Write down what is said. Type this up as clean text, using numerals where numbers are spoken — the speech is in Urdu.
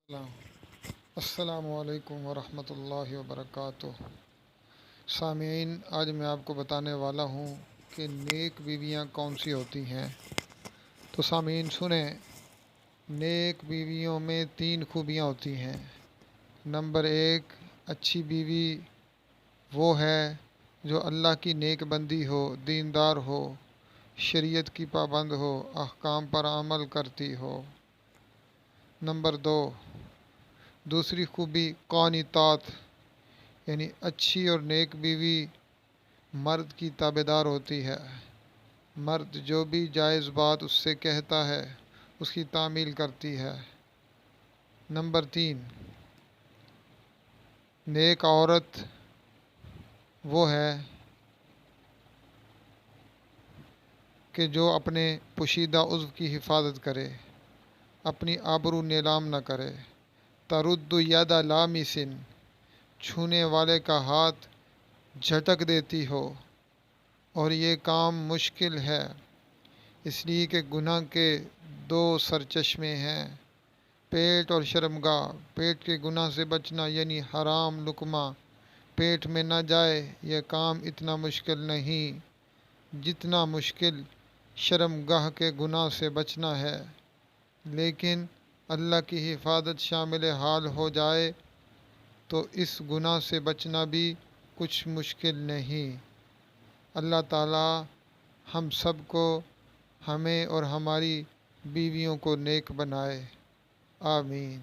السلام علیکم ورحمۃ اللہ وبرکاتہ۔ سامعین، آج میں آپ کو بتانے والا ہوں کہ نیک بیویاں کون سی ہوتی ہیں۔ تو سامعین سنیں، نیک بیویوں میں 3 خوبیاں ہوتی ہیں۔ نمبر 1، اچھی بیوی وہ ہے جو اللہ کی نیک بندی ہو، دیندار ہو، شریعت کی پابند ہو، احکام پر عمل کرتی ہو۔ نمبر 2، دوسری خوبی قانتات، یعنی اچھی اور نیک بیوی مرد کی تابعدار ہوتی ہے۔ مرد جو بھی جائز بات اس سے کہتا ہے اس کی تعمیل کرتی ہے۔ نمبر 3، نیک عورت وہ ہے کہ جو اپنے پوشیدہ عضو کی حفاظت کرے، اپنی آبرو نیلام نہ کرے۔ ترد ید لامس، چھونے والے کا ہاتھ جھٹک دیتی ہو، اور یہ کام مشکل ہے، اس لیے کہ گناہ کے 2 سرچشمے ہیں، پیٹ اور شرمگاہ۔ پیٹ کے گناہ سے بچنا یعنی حرام لقمہ پیٹ میں نہ جائے، یہ کام اتنا مشکل نہیں جتنا مشکل شرمگاہ کے گناہ سے بچنا ہے، لیکن اللہ کی حفاظت شامل حال ہو جائے تو اس گناہ سے بچنا بھی کچھ مشکل نہیں۔ اللہ تعالی ہم سب کو، ہمیں اور ہماری بیویوں کو نیک بنائے، آمین۔